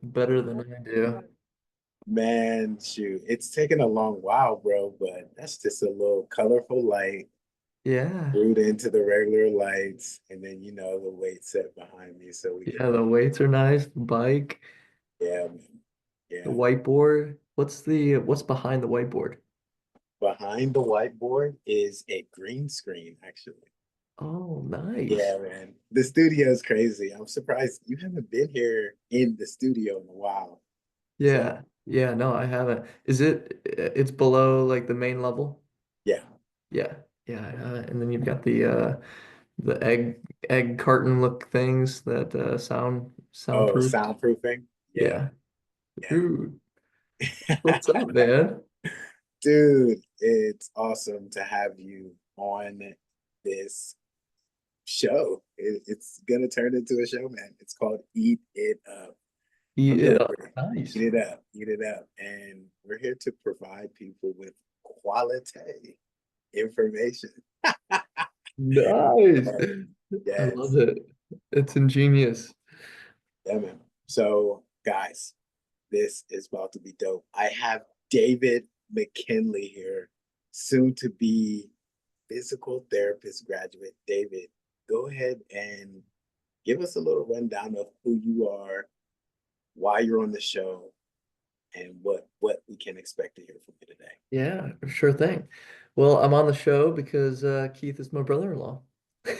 better than I do. Man, shoot, it's taken a long while, bro, but that's just a little colorful light Yeah. brewed into the regular lights, and then the weight set behind me so we can Yeah, the weights are nice, the bike, yeah, man. the Yeah. whiteboard. What's behind the whiteboard? Behind the whiteboard is a green screen, actually. Oh, nice. Yeah, man. The studio is crazy. I'm surprised you haven't been here in the studio in a while. So, Yeah. Yeah, no, I haven't. It's below like the main level? yeah. Yeah. Yeah, I haven't. And then you've got the egg carton look things that Oh, soundproofed. soundproofing? Yeah. Yeah. Yeah. Dude, what's up, man? Dude, it's awesome to have you on this show. It's gonna turn into a show, man. It's called Eat It Up. I'm Yeah, hungry. Eat nice. it up, eat it up. And we're here to provide people with quality information. Nice. I love Yes. it. It's ingenious. Yeah, man. So, guys, this is about to be dope. I have David McKinley here, soon to be physical therapist graduate. David, go ahead and give us a little rundown of who you are, why you're on the show, and what we can expect to hear from you today. Yeah, sure thing. Well, I'm on the show because Keith is my brother-in-law.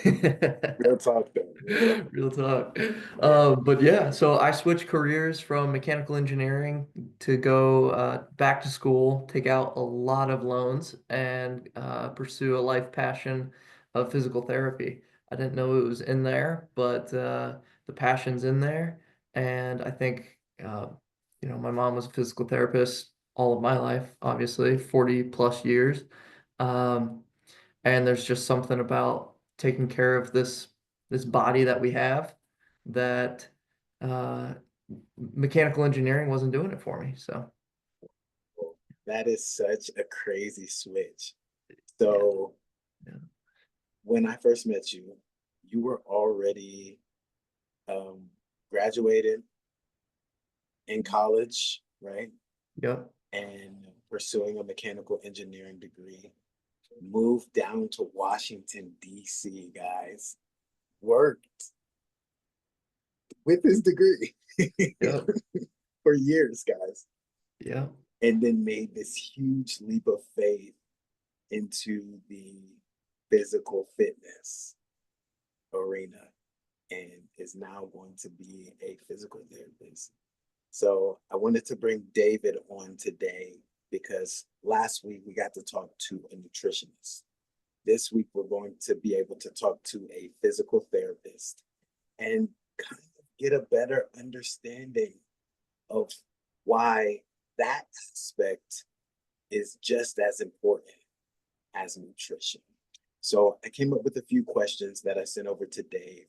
Real talk, though. Real talk. Real talk. Yeah. But yeah, so I switched careers from mechanical engineering to go back to school, take out a lot of loans, and pursue a life passion of physical therapy. I didn't know it was in there, but the passion's in there. And I think, my mom was a physical therapist all of my life, obviously, 40 plus years. Um, and there's just something about taking care of this body that we have that uh, mechanical engineering wasn't doing it for me. So That is such a crazy switch. yeah, So yeah, when I first met you, you were already um, graduated in college, right? yep, And pursuing a mechanical engineering degree. Moved down to Washington, D.C., guys. Worked with his degree yep, for years, guys. yep. And then made this huge leap of faith into the physical fitness arena and is now going to be a physical therapist. So I wanted to bring David on today because last week we got to talk to a nutritionist. This week we're going to be able to talk to a physical therapist and kind of get a better understanding of why that aspect is just as important as nutrition. So I came up with a few questions that I sent over to Dave,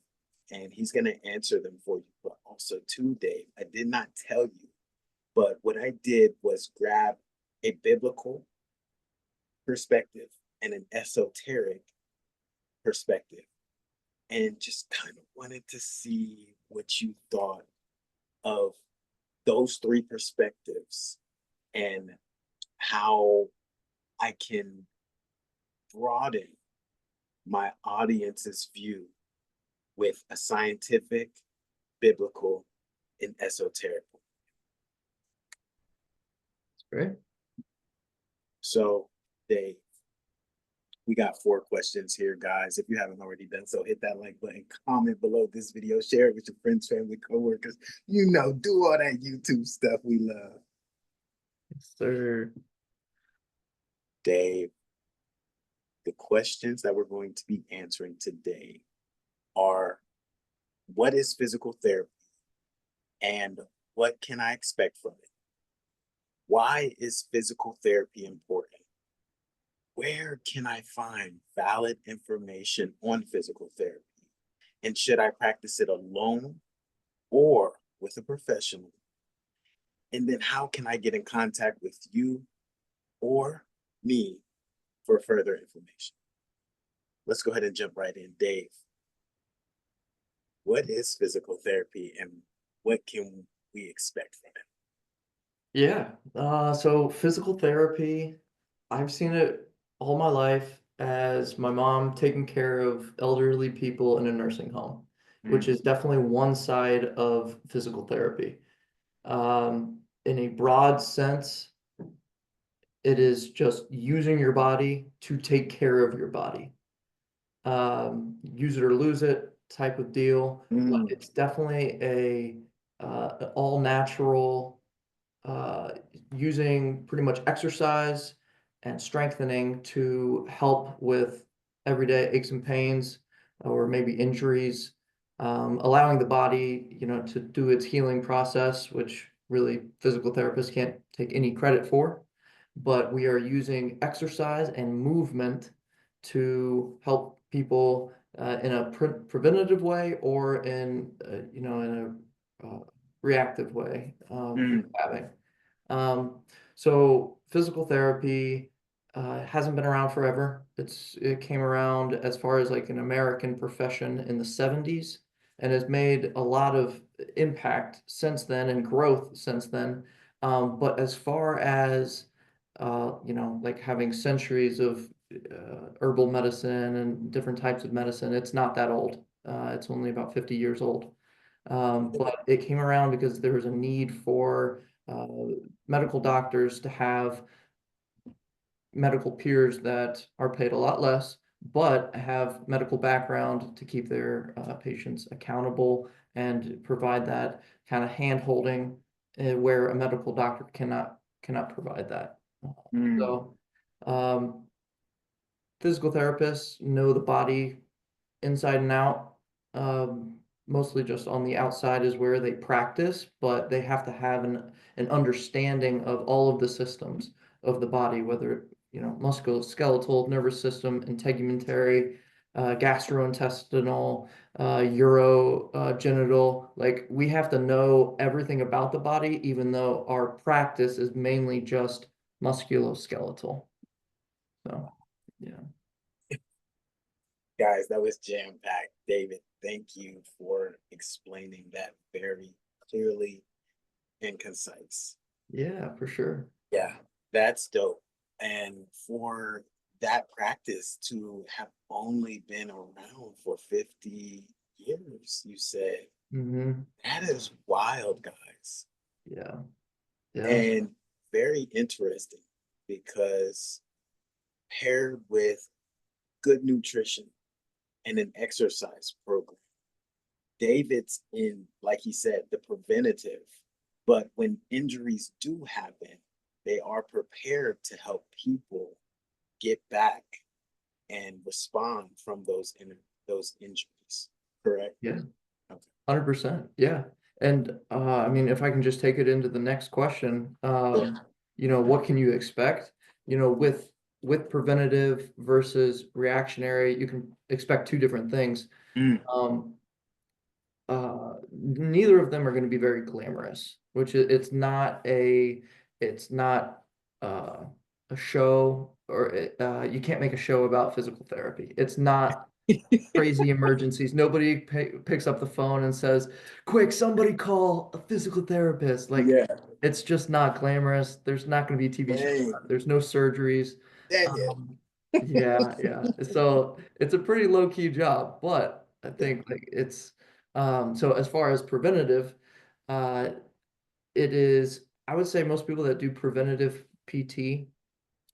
and he's going to answer them for you. But also, to Dave, I did not tell you, but what I did was grab a biblical perspective and an esoteric perspective, and just kind of wanted to see what you thought of those three perspectives and how I can broaden my audience's view with a scientific, biblical, and esoteric. Great. So, Dave, we got 4 questions here, guys. If you haven't already done so, hit that like button, comment below this video, share it with your friends, family, coworkers. Do all that YouTube stuff we love. Yes, sir. Dave, the questions that we're going to be answering today are: what is physical therapy and what can I expect from it? Why is physical therapy important? Where can I find valid information on physical therapy? And should I practice it alone or with a professional? And then how can I get in contact with you or me for further information? Let's go ahead and jump right in. Dave, what is physical therapy and what can we expect from it. Yeah. So physical therapy, I've seen it all my life as my mom taking care of elderly people in a nursing home, which Mm, is definitely one side of physical therapy. In a broad sense, it is just using your body to take care of your body. Use it or lose it type of deal, but mm, it's definitely a all natural uh, using pretty much exercise and strengthening to help with everyday aches and pains or maybe injuries, allowing the body, to do its healing process, which really physical therapists can't take any credit for. But we are using exercise and movement to help people in a preventative way or in a reactive way mm, having. Um, so physical therapy hasn't been around forever. It came around as far as like an American profession in the 70s and has made a lot of impact since then and growth since then. But as far as like having centuries of herbal medicine and different types of medicine, it's not that old. It's only about 50 years old. But it came around because there was a need for uh, medical doctors to have medical peers that are paid a lot less, but have medical background to keep their patients accountable and provide that kind of hand holding where a medical doctor cannot provide that. mm. So, um, physical therapists know the body inside and out. Mostly just on the outside is where they practice, but they have to have an understanding of all of the systems of the body, whether, musculoskeletal, nervous system, integumentary, gastrointestinal, genital. Like we have to know everything about the body, even though our practice is mainly just musculoskeletal. So, yeah. Guys, that was jam-packed. David, thank you for explaining that very clearly and concise. Yeah, for sure. Yeah, that's dope. And for that practice to have only been around for 50 years, you said, Hmm. that is wild, guys. Yeah. Yeah. And very interesting because paired with good nutrition and an exercise program, David's in, like he said, the preventative. But when injuries do happen, they are prepared to help people get back and respond from those injuries. Correct? Yeah. Okay. 100%. Yeah. And I mean, if I can just take it into the next question, Yeah. what can you expect? With preventative versus reactionary, you can expect two different things. Mm. Um, neither of them are going to be very glamorous, which it's not uh, a show or you can't make a show about physical therapy. It's not crazy emergencies. Nobody picks up the phone and says, "Quick, somebody call a physical therapist." Like, Yeah. it's just not glamorous. There's not going to be a TV show. Dang. There's no surgeries. Dang it. Um, yeah, yeah. So it's a pretty low key job, but I Yeah. think like so as far as preventative, uh, it is. I would say most people that do preventative PT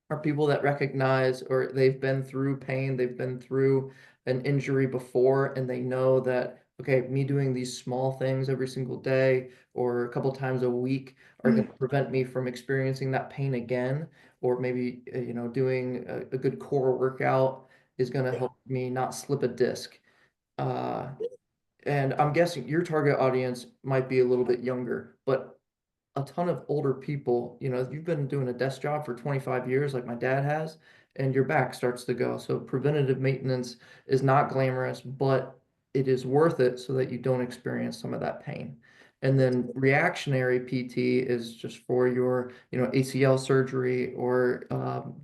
are people that recognize or they've been through pain, they've been through an injury before, and they know that, okay, me doing these small things every single day or a couple times a week are going Mm. to prevent me from experiencing that pain again, or maybe, doing a good core workout is going to Yeah. help me not slip a disc. Uh, and I'm guessing your target audience might be a little bit younger, but a ton of older people, you've been doing a desk job for 25 years, like my dad has, and your back starts to go. So preventative maintenance is not glamorous, but it is worth it so that you don't experience some of that pain. And then reactionary PT is just for your, ACL surgery or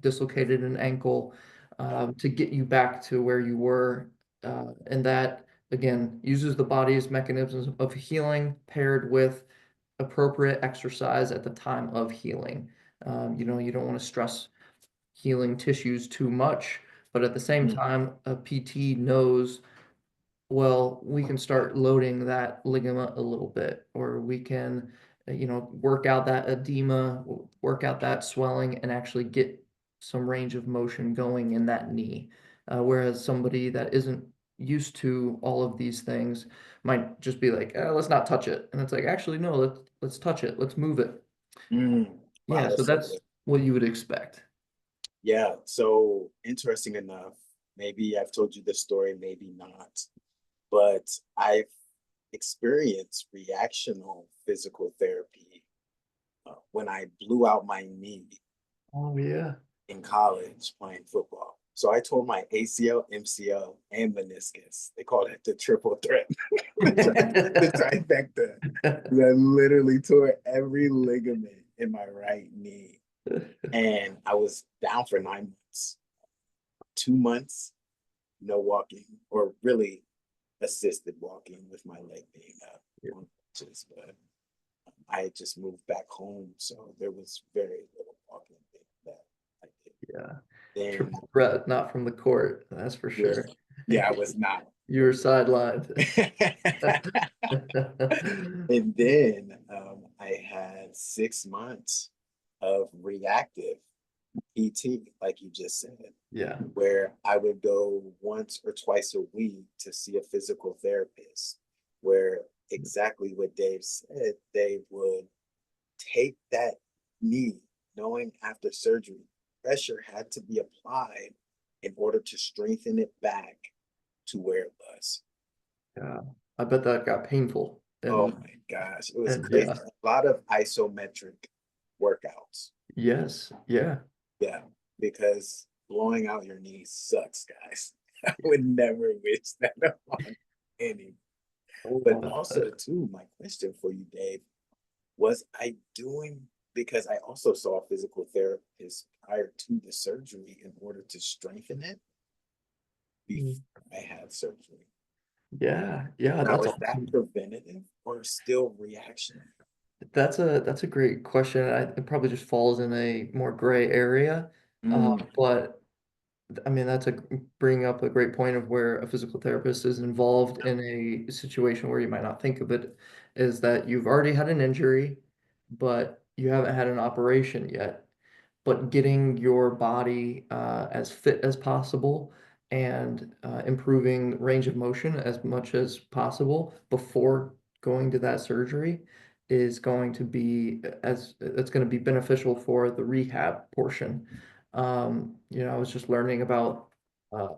dislocated an ankle to get you back to where you were. And that, again, uses the body's mechanisms of healing paired with appropriate exercise at the time of healing. You don't want to stress healing tissues too much, but at the same Mm, time, a PT knows, well, we can start loading that ligament a little bit, or we can, work out that edema, work out that swelling, and actually get some range of motion going in that knee. Whereas somebody that isn't used to all of these things might just be like, let's not touch it. And it's like, actually, no, let's touch it, let's move it. mm. Wow, Yeah, so that's so that's good. what you would expect. Yeah, so interesting enough, maybe I've told you this story, maybe not, but I've experienced reactional physical therapy when I blew out my knee Oh yeah. in college playing football. So I tore my ACL, MCL, and meniscus. They call it the triple threat, the trifecta. I literally tore every ligament in my right knee. And I was down for 9 months, 2 months, no walking, or really assisted walking with my leg being up on crutches. But I had just moved back home, so there was very little walking that I did. Yeah. Then, Triple threat, not from the court, that's for yeah, sure. yeah, I was not. You were sidelined. And then I had 6 months of reactive PT, like you just said, Yeah. where I would go once or twice a week to see a physical therapist, where exactly what Dave said, they would take that knee, knowing after surgery, pressure had to be applied in order to strengthen it back to where it was. Yeah. I bet that got painful. Oh And my gosh, it was crazy. yeah. A lot of isometric workouts. Yes. Yeah. Yeah, because blowing out your knee sucks, guys. I would never wish that upon any. But also, too, my question for you, Dave, was I doing because I also saw a physical therapist prior to the surgery in order to strengthen it before I had surgery. Yeah. Yeah. Now, That's is that awesome. preventative or still reactionary? That's a great question. It probably just falls in a more gray area. Mm, But I mean, that's bringing up a great point of where a physical therapist is involved in a situation where you might not think of it, is that you've already had an injury, but you haven't had an operation yet. But getting your body as fit as possible and improving range of motion as much as possible before going to that surgery is going to be as it's going to be beneficial for the rehab portion. I was just learning about um,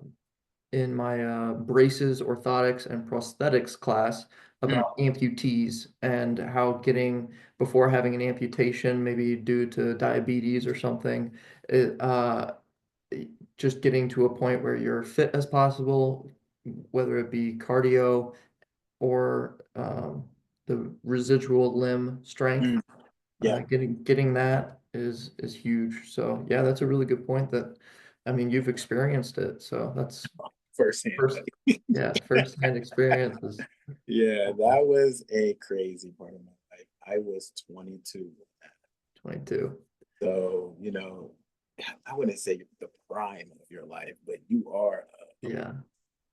in my braces, orthotics, and prosthetics class mm, about amputees and how getting before having an amputation, maybe due to diabetes or something, it, just getting to a point where you're fit as possible, whether it be cardio or the residual limb strength. mm. Yeah, Getting that is huge. So yeah, that's a really good point that I mean you've experienced it. So that's firsthand, first, buddy. yeah, first-hand experience is Yeah, that was a crazy part of my life. I was 22. 22. So, I wouldn't say the prime of your life, but you are, Yeah,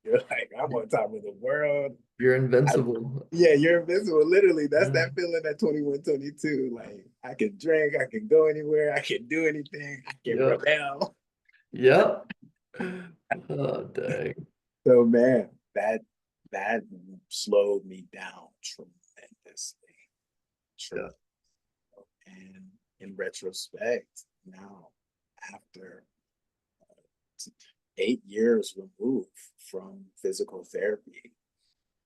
you're like, I'm on top of the world. you're I, invincible. yeah, you're invincible. Literally, that's Yeah. that feeling at 21, 22. Like, I can drink, I can go anywhere, I can do anything, I can Yep. rebel. Yep. Oh, dang. So, man, that slowed me down tremendously. Yeah. Tremendously. And in retrospect, now after 8 years removed from physical therapy,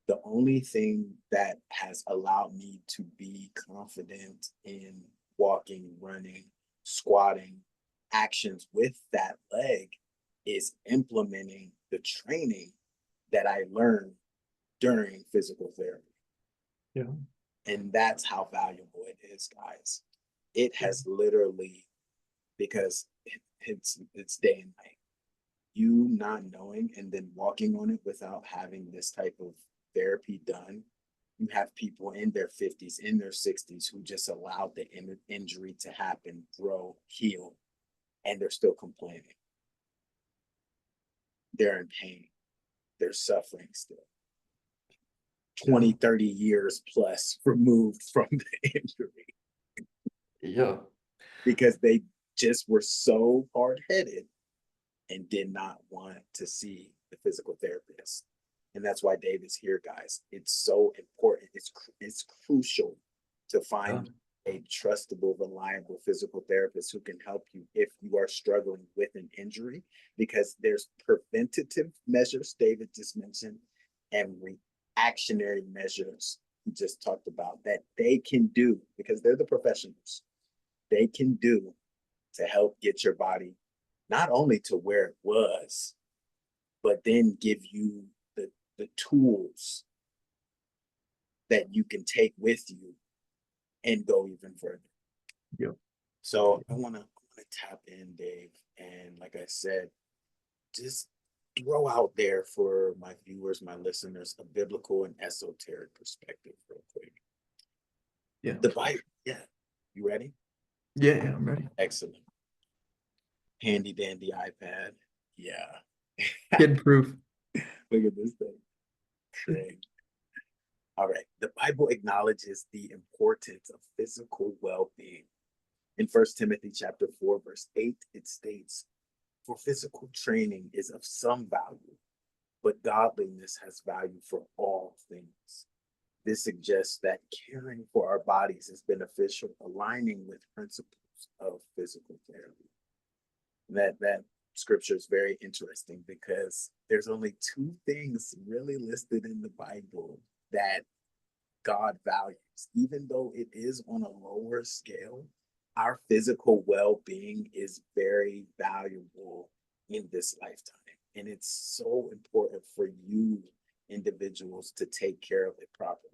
the only thing that has allowed me to be confident in walking, running, squatting, actions with that leg is implementing the training that I learned during physical therapy. Yeah. And that's how valuable it is, guys. It has literally, because it's day and night. You not knowing and then walking on it without having this type of therapy done You have people in their 50s, in their 60s who just allowed the injury to happen, grow, heal, and they're still complaining. They're in pain. They're suffering still. 20, 30 years plus removed from the injury Yeah. because they just were so hard headed and did not want to see the physical therapist. And that's why David's here, guys. It's so important. It's crucial to Yeah. find a trustable, reliable physical therapist who can help you if you are struggling with an injury, because there's preventative measures David just mentioned and reactionary measures he just talked about that they can do because they're the professionals. They can do to help get your body not only to where it was, but then give you the tools that you can take with you and go even further. Yeah. So I wanna tap in, Dave, and like I said, just throw out there for my viewers, my listeners, a biblical and esoteric perspective, real quick. Yeah. The Bible, yeah. You ready? Yeah. Yeah. I'm ready. Excellent. Handy dandy iPad. Yeah. Kid proof. Look at this thing. Great. All right. The Bible acknowledges the importance of physical well-being. In 1 Timothy chapter 4, verse 8, it states, "For physical training is of some value, but godliness has value for all things." This suggests that caring for our bodies is beneficial, aligning with principles of physical therapy. That scripture is very interesting because there's only two things really listed in the Bible that God values, even though it is on a lower scale. Our physical well being is very valuable in this lifetime. And it's so important for you individuals to take care of it properly.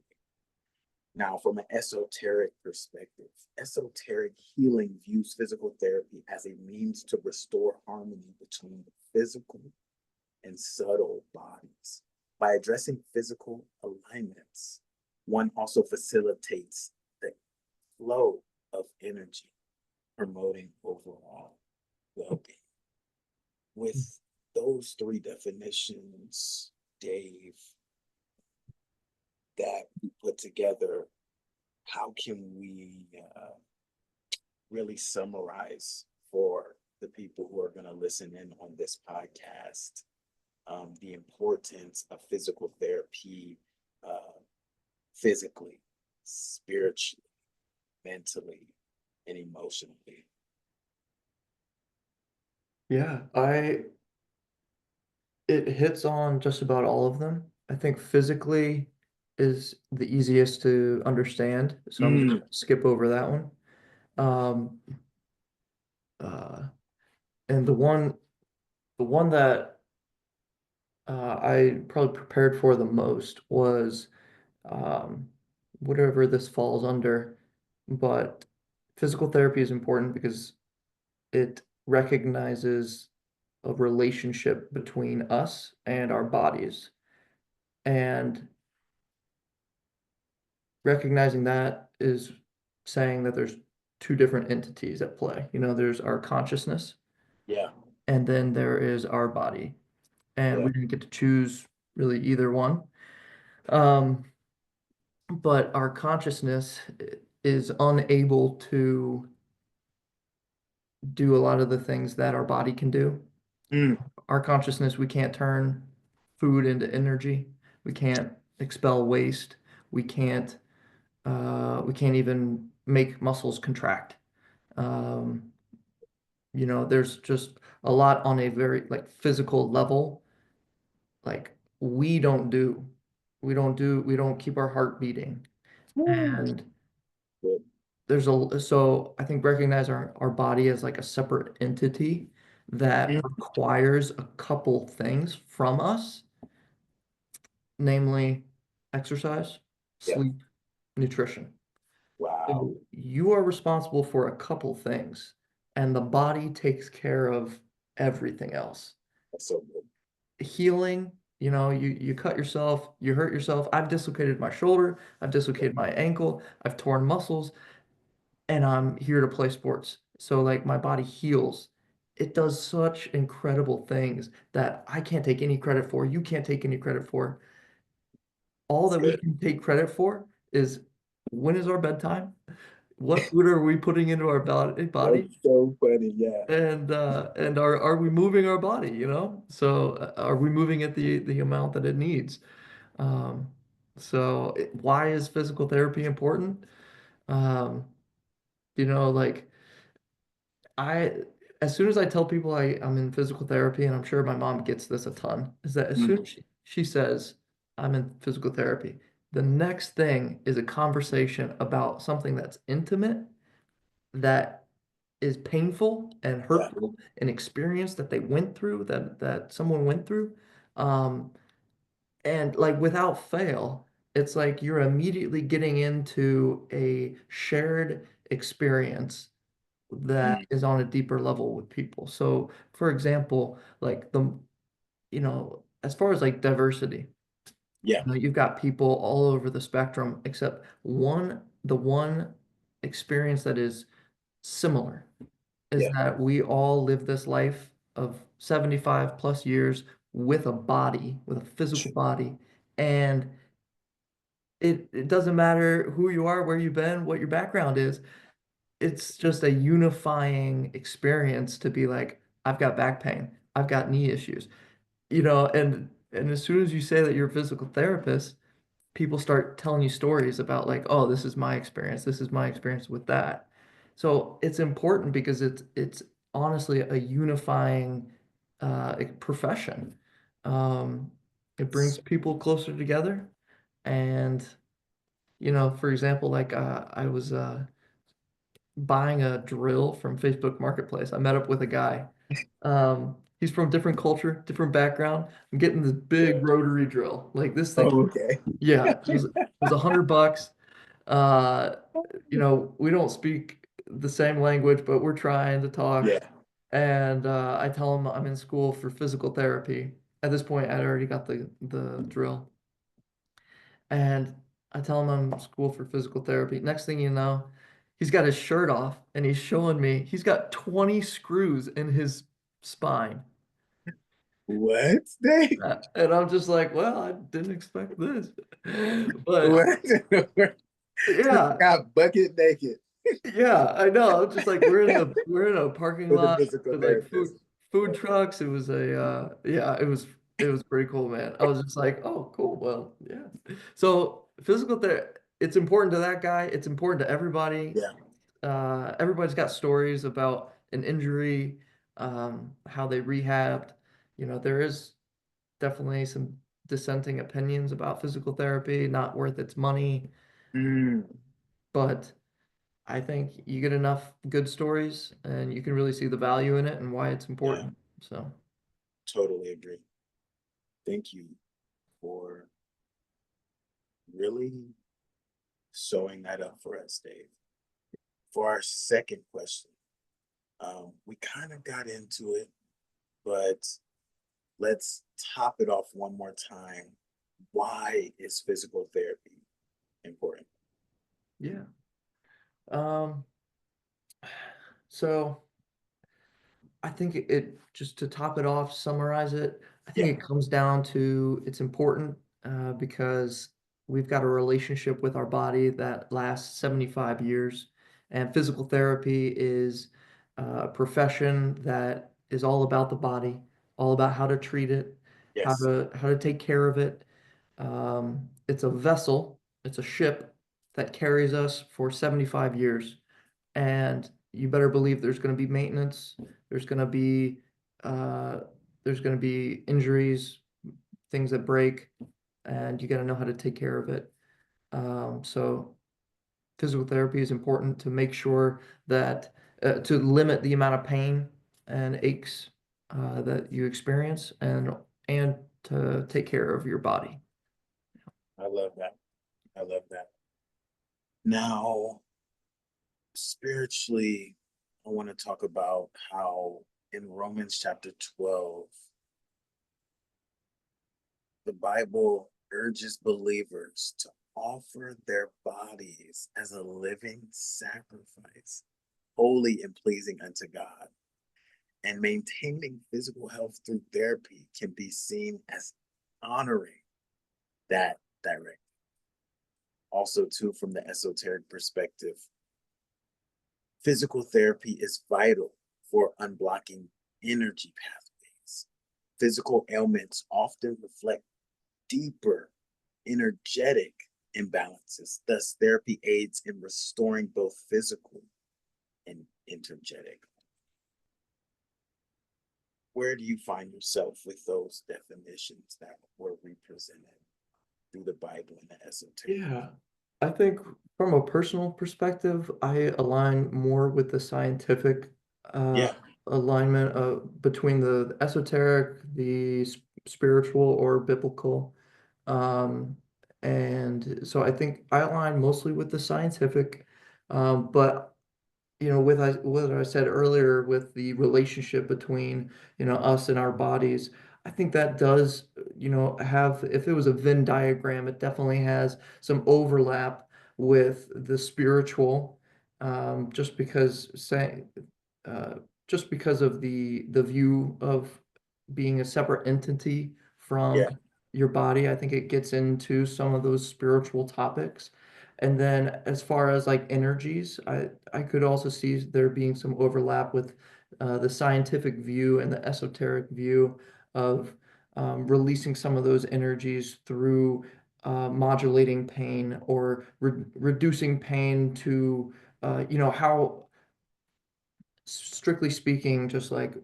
Now, from an esoteric perspective, esoteric healing views physical therapy as a means to restore harmony between the physical and subtle bodies. By addressing physical alignments, one also facilitates the flow of energy, promoting overall well being. With those three definitions, Dave, that we put together, how can we really summarize for the people who are going to listen in on this podcast the importance of physical therapy physically, spiritually, mentally, and emotionally? Yeah. It hits on just about all of them. I think physically is the easiest to understand, so I'm Mm, gonna skip over that one. Um, uh, and the one that I probably prepared for the most was um, whatever this falls under, but physical therapy is important because it recognizes a relationship between us and our bodies. And recognizing that is saying that there's two different entities at play. There's our consciousness, yeah, and then there is our body. And yeah. we didn't get to choose really either one. Um, but our consciousness is unable to do a lot of the things that our body can do. Mm, Our consciousness, we can't turn food into energy. We can't expel waste. We can't we can't even make muscles contract. Um, there's just a lot on a very like physical level. Like we don't keep our heart beating. And good. so I think recognize our body as like a separate entity that Mm, requires a couple things from us, namely exercise, yeah. sleep, nutrition. Wow. So you are responsible for a couple things, and the body takes care of everything else. That's so good. Healing. You know, you cut yourself, you hurt yourself. I've dislocated my shoulder, I've dislocated my ankle, I've torn muscles, and I'm here to play sports. So like my body heals. It does such incredible things that I can't take any credit for. You can't take any credit for. All It's that we good. can take credit for is when is our bedtime? What food are we putting into our body? That's so funny. Yeah. And are we moving our body, you know? So are we moving it the amount that it needs? Um, why is physical therapy important? Um, you know, like I as soon as I tell people I'm in physical therapy, and I'm sure my mom gets this a ton, is that as soon Mhm. as she says I'm in physical therapy, the next thing is a conversation about something that's intimate, that is painful and Yeah. hurtful, an experience that they went through, that someone went through. Um, and like without fail, it's like you're immediately getting into a shared experience that Mm. is on a deeper level with people. So, for example, like as far as like diversity, Yeah. you've got people all over the spectrum, except the one experience that is similar is Yeah. that we all live this life of 75 plus years with a body, with a physical body, and it doesn't matter who you are, where you've been, what your background is. It's just a unifying experience to be like, I've got back pain, I've got knee issues, and as soon as you say that you're a physical therapist, people start telling you stories about like, oh, this is my experience with that. So it's important because it's honestly a unifying profession. Um, it brings So, people closer together, and for example, like I was buying a drill from Facebook Marketplace. I met up with a guy. He's from different culture, different background. I'm getting this big rotary drill. Like this thing, oh, okay. yeah, it was $100. Uh, we don't speak the same language, but we're trying to talk. Yeah. And I tell him I'm in school for physical therapy. At this point, I'd already got the drill. And I tell him I'm in school for physical therapy. Next thing you know, he's got his shirt off and he's showing me he's got 20 screws in his spine. What? They And I'm just like, well, I didn't expect this. But what? Just yeah, got bucket naked yeah, I know. Just like we're in a parking with a lot physical with like therapist. food That's funny. trucks. It was yeah, it was pretty cool, man. I was just like, oh, cool. Well, yeah. So physical therapy, it's important to that guy. It's important to everybody. Yeah. Everybody's got stories about an injury, how they rehabbed. There is definitely some dissenting opinions about physical therapy, not worth its money, Mm, but I think you get enough good stories and you can really see the value in it and why it's yeah. important. So, Totally agree. Thank you for really sewing that up for us, Dave. For our second question, we kind of got into it, but let's top it off one more time. Why is physical therapy important? yeah. Um, so I think just to top it off, summarize it, I think Yeah. it comes down to it's important because we've got a relationship with our body that lasts 75 years. And physical therapy is a profession that is all about the body, all about how to treat it, Yes. how to take care of it. It's a vessel, it's a ship that carries us for 75 years. And you better believe there's going to be maintenance, there's going to be uh, there's going to be injuries, things that break, and you got to know how to take care of it. So physical therapy is important to make sure that to limit the amount of pain and aches that you experience, and to take care of your body. I love that. I love that. Now, spiritually, I want to talk about how in Romans chapter 12, The Bible urges believers to offer their bodies as a living sacrifice, holy and pleasing unto God. And maintaining physical health through therapy can be seen as honoring that directive. Also, too, from the esoteric perspective, physical therapy is vital for unblocking energy pathways. Physical ailments often reflect deeper energetic imbalances. Thus, therapy aids in restoring both physical and energetic. Where do you find yourself with those definitions that were represented through the Bible and the esoteric? Yeah, I think from a personal perspective, I align more with the scientific uh, Yeah, alignment between the esoteric, the spiritual or biblical. Um, and so I think I align mostly with the scientific, but with what I said earlier with the relationship between, us and our bodies, I think that does, have, if it was a Venn diagram, it definitely has some overlap with the spiritual, just because uh, just because of the view of being a separate entity from yeah, your body. I think it gets into some of those spiritual topics. And then as far as like energies, I could also see there being some overlap with the scientific view and the esoteric view of releasing some of those energies through modulating pain or reducing pain to, how strictly speaking, just like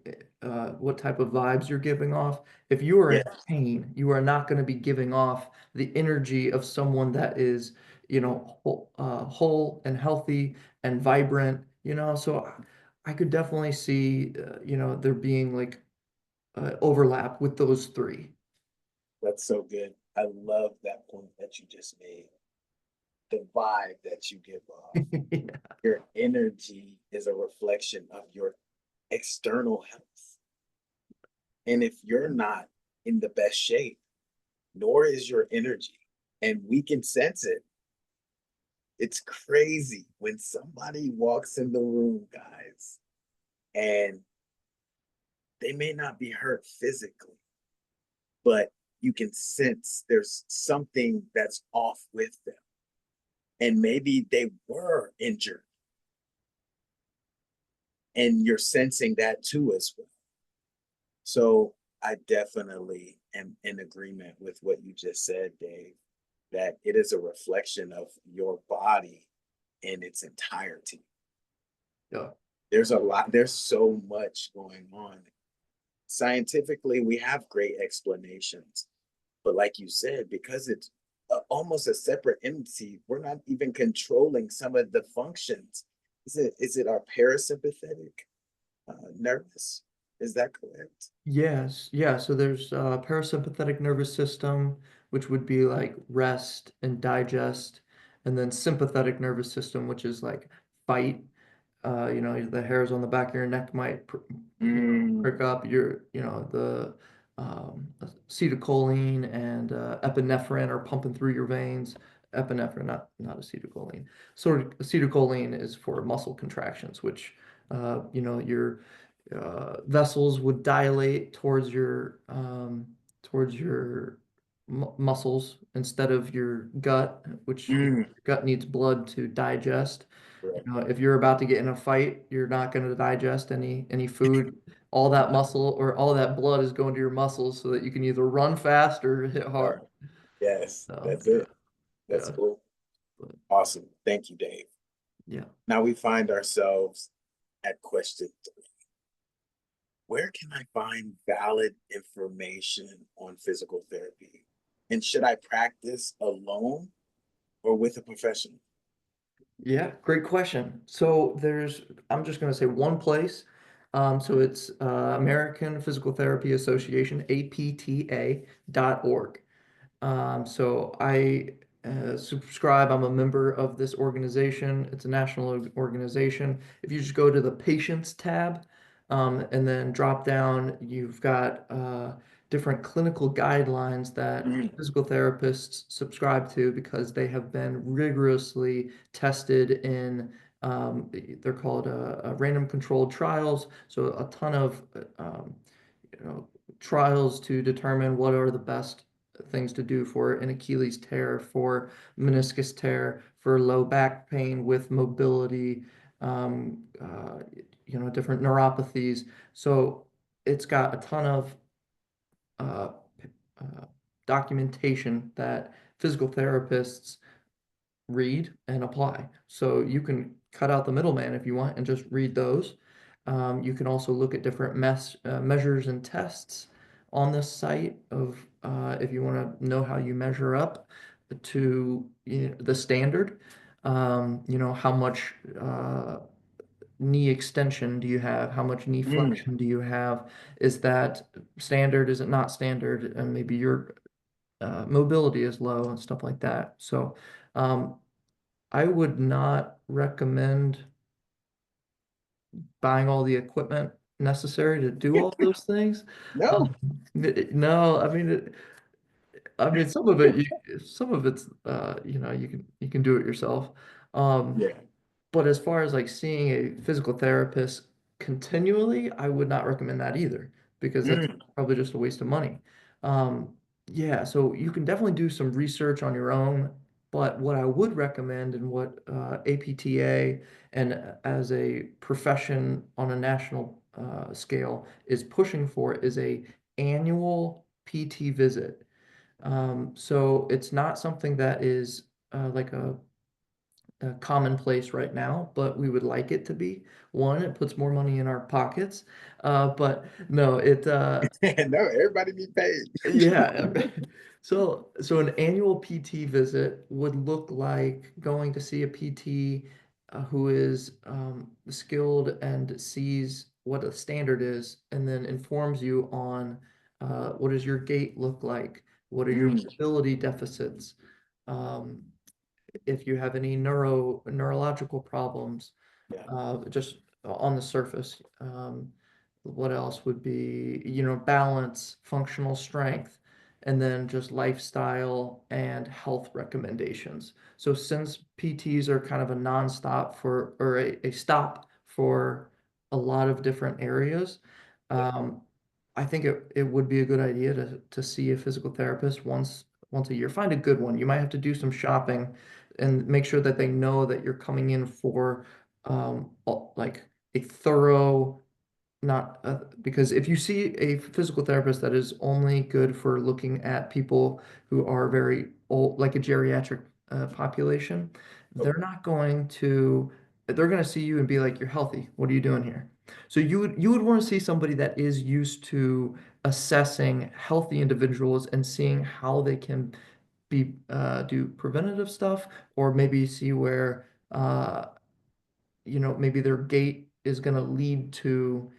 what type of vibes you're giving off. If you are in yeah. pain, you are not going to be giving off the energy of someone that is, whole and healthy and vibrant, So I could definitely see, there being like overlap with those three. That's so good. I love that point that you just made. The vibe that you give off. Yeah. Your energy is a reflection of your external health. And if you're not in the best shape, nor is your energy, and we can sense it. It's crazy when somebody walks in the room, guys, and they may not be hurt physically, but you can sense there's something that's off with them. And maybe they were injured, and you're sensing that too as well. So I definitely am in agreement with what you just said, Dave, that it is a reflection of your body in its entirety. Yeah. There's so much going on. Scientifically, we have great explanations, but like you said, because it's almost a separate entity, we're not even controlling some of the functions. Is it our parasympathetic nervous? Is that correct? Yes, yeah. So there's parasympathetic nervous system, which would be like rest and digest, and then sympathetic nervous system, which is like fight. The hairs on the back of your neck might, Mm, prick up. The acetylcholine and epinephrine are pumping through your veins. Epinephrine, not acetylcholine. So acetylcholine is for muscle contractions, which your vessels would dilate towards your muscles instead of your gut, which your mm, gut needs blood to digest. right. If you're about to get in a fight, you're not going to digest any food. All that muscle or all that blood is going to your muscles so that you can either run fast or hit hard. Uh, yes, So that's yeah, it. That's yeah, cool. but Awesome. Thank you, Dave. yeah. Now we find ourselves at question three. Where can I find valid information on physical therapy? And should I practice alone or with a professional? Yeah, great question. So I'm just going to say one place. So it's American Physical Therapy Association, APTA.org. So I subscribe, I'm a member of this organization. It's a national organization. If you just go to the patients tab, and then drop down, you've got different clinical guidelines that Mm, physical therapists subscribe to because they have been rigorously tested in they're called random controlled trials. So a ton of you know, trials to determine what are the best things to do for an Achilles tear, for meniscus tear, for low back pain with mobility, um, uh, different neuropathies. So it's got a ton of uh, documentation that physical therapists read and apply. So you can cut out the middleman if you want and just read those. You can also look at different measures and tests on this site of if you want to know how you measure up to the standard. How much knee extension do you have? How much knee mm. flexion do you have? Is that standard? Is it not standard? And maybe your mobility is low and stuff like that. So um, I would not recommend buying all the equipment necessary to do all those things. No. Um, no, I mean, some of it's, you can do it yourself. Um, Yeah. but as far as like seeing a physical therapist continually, I would not recommend that either because that's Mm, probably just a waste of money. Um, yeah, so you can definitely do some research on your own, but what I would recommend and what APTA and as a profession on a national scale is pushing for is a annual PT visit. So it's not something that is like a commonplace right now, but we would like it to be. One, it puts more money in our pockets. But no, no, everybody be paid. yeah. So an annual PT visit would look like going to see a PT who is skilled and sees what a standard is, and then informs you on what does your gait look like? What are your Mm, mobility deficits? Um, if you have any neurological problems, yeah, just on the surface. What else would be, balance, functional strength, and then just lifestyle and health recommendations. So since PTs are kind of a nonstop for, or a stop for a lot of different areas, yeah. um, I think it would be a good idea to see a physical therapist once a year. Find a good one. You might have to do some shopping and make sure that they know that you're coming in for like a thorough, not because if you see a physical therapist that is only good for looking at people who are very old, like a geriatric population, they're Okay. not going to, they're going to see you and be like, you're healthy. What are you doing here? So you would want to see somebody that is used to assessing healthy individuals and seeing how they can be do preventative stuff or maybe see where maybe their gait is going to lead to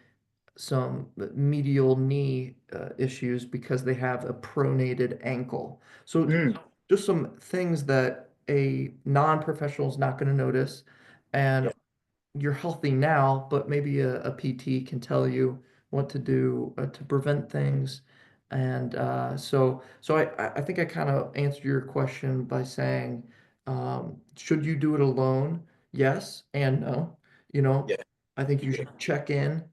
some medial knee issues because they have a pronated ankle. So Mm, just some things that a non-professional is not going to notice. And yeah, you're healthy now, but maybe a PT can tell you what to do to prevent things. And so I think I kind of answered your question by saying, should you do it alone? Yes and no. You know, yeah, I think you yeah. should check in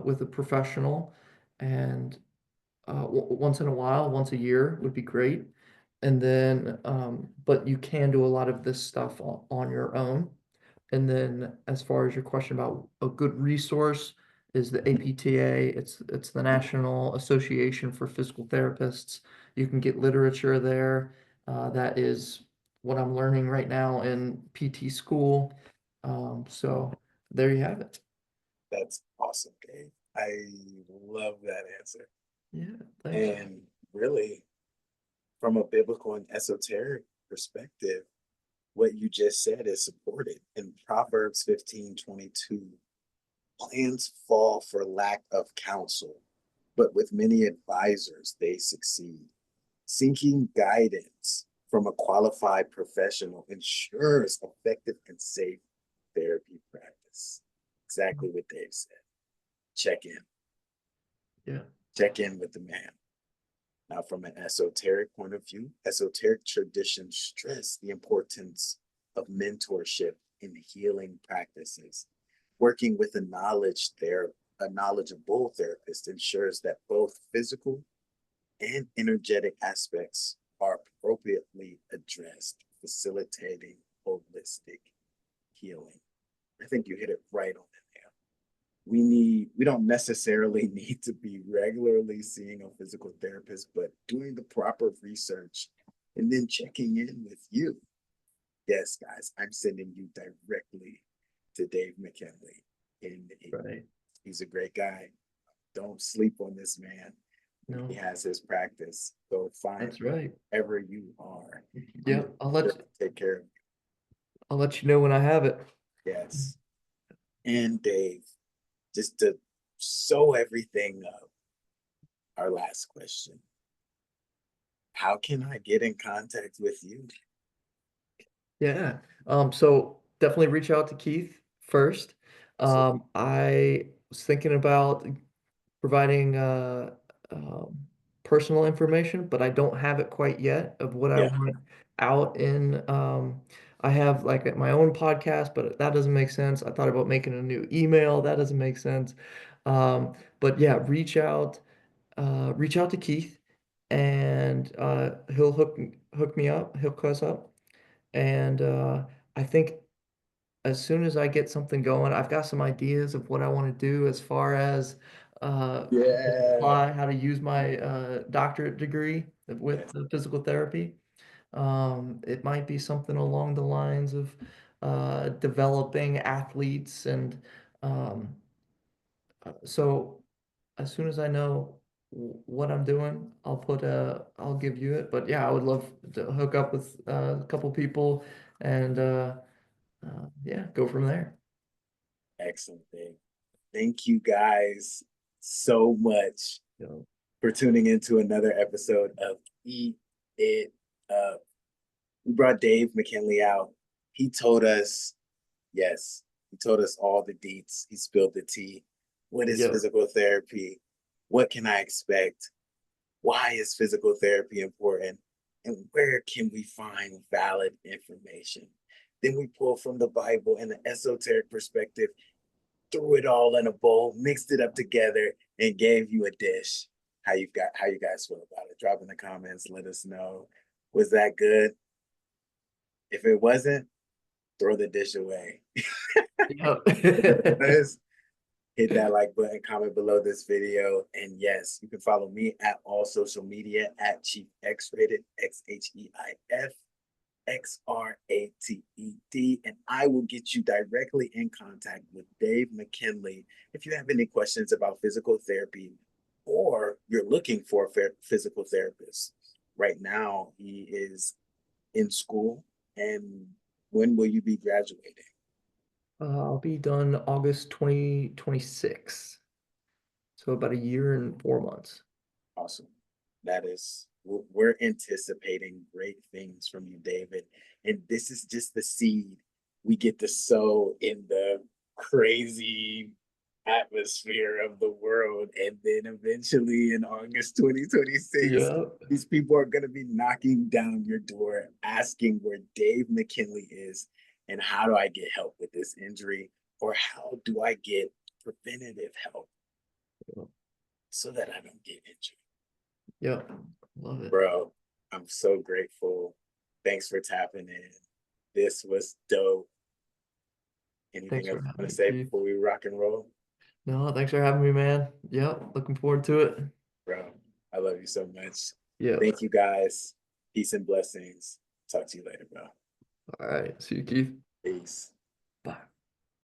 with a professional, and once in a while, once a year would be great. And then, but you can do a lot of this stuff on your own. And then as far as your question about a good resource is the APTA, it's the National Association for Physical Therapists. You can get literature there. That is what I'm learning right now in PT school. So there you have it. That's awesome, Dave. I love that answer. Yeah, thanks. And really, from a biblical and esoteric perspective, what you just said is supported in Proverbs 15:22. Plans fall for lack of counsel, but with many advisors, they succeed. Seeking guidance from a qualified professional ensures effective and safe therapy practice. Exactly what Dave said. Check in. Yeah. Check in with the man. Now, from an esoteric point of view, esoteric traditions stress the importance of mentorship in healing practices. Working with a knowledgeable therapist ensures that both physical and energetic aspects are appropriately addressed, facilitating holistic healing. I think you hit it right on the nail. We don't necessarily need to be regularly seeing a physical therapist, but doing the proper research and then checking in with you. Yes, guys, I'm sending you directly to Dave Mckinley. And Right. he's a great guy. Don't sleep on this man. He No, has his practice. Go find that's right. wherever you are. He's Yep. sure to take care of I'll let you know when I have it. you. Yes. And Dave, just to sew everything up, our last question. How can I get in contact with you? Yeah. So definitely reach out to Keith first. So, I was thinking about providing um, personal information, but I don't have it quite yet of what I yeah, want out in. I have like my own podcast, but that doesn't make sense. I thought about making a new email. That doesn't make sense. But yeah, reach out to Keith, and he'll hook me up. He'll hook us up, and I think as soon as I get something going, I've got some ideas of what I want to do as far as how to yeah, apply, how to use my doctorate degree with yes, the physical therapy. It might be something along the lines of developing athletes, and um, so as soon as I know what I'm doing, I'll give you it. But yeah, I would love to hook up with a couple people and yeah, go from there. excellent thing. Thank you guys so much So, for tuning into another episode of Eat It Up. We brought Dave McKinley out. He told us, yes, he told us all the deets. He spilled the tea. What is yeah. physical therapy? What can I expect? Why is physical therapy important? And where can we find valid information? Then we pull from the Bible and the esoteric perspective, threw it all in a bowl, mixed it up together, and gave you a dish. How you guys feel about it? Drop in the comments, let us know. Was that good? If it wasn't, throw the dish away. Yeah. Hit that like button, comment below this video. And yes, you can follow me at all social media at Chief X Rated, XHEIFXRATED. And I will get you directly in contact with Dave McKinley if you have any questions about physical therapy or you're looking for a physical therapist. Right now, he is in school. And when will you be graduating? I'll be done August 2026. So about a year and 4 months. Awesome. That is, we're anticipating great things from you, David. And this is just the seed we get to sow in the crazy atmosphere of the world. And then eventually in August 2026, Yeah. these people are going to be knocking down your door asking where Dave McKinley is and how do I get help with this injury or how do I get preventative help so that I don't get injured. Yeah. Love it. Bro, I'm so grateful. Thanks for tapping in. This was dope. Thanks Anything for else you having want to me, say Keith. before we rock and roll? No, thanks for having me, man. Yep. Looking forward to it. Bro, I love you so much. Yep. Thank you guys. Peace and blessings. Talk to you later, bro. All right. See you, Keith. Peace.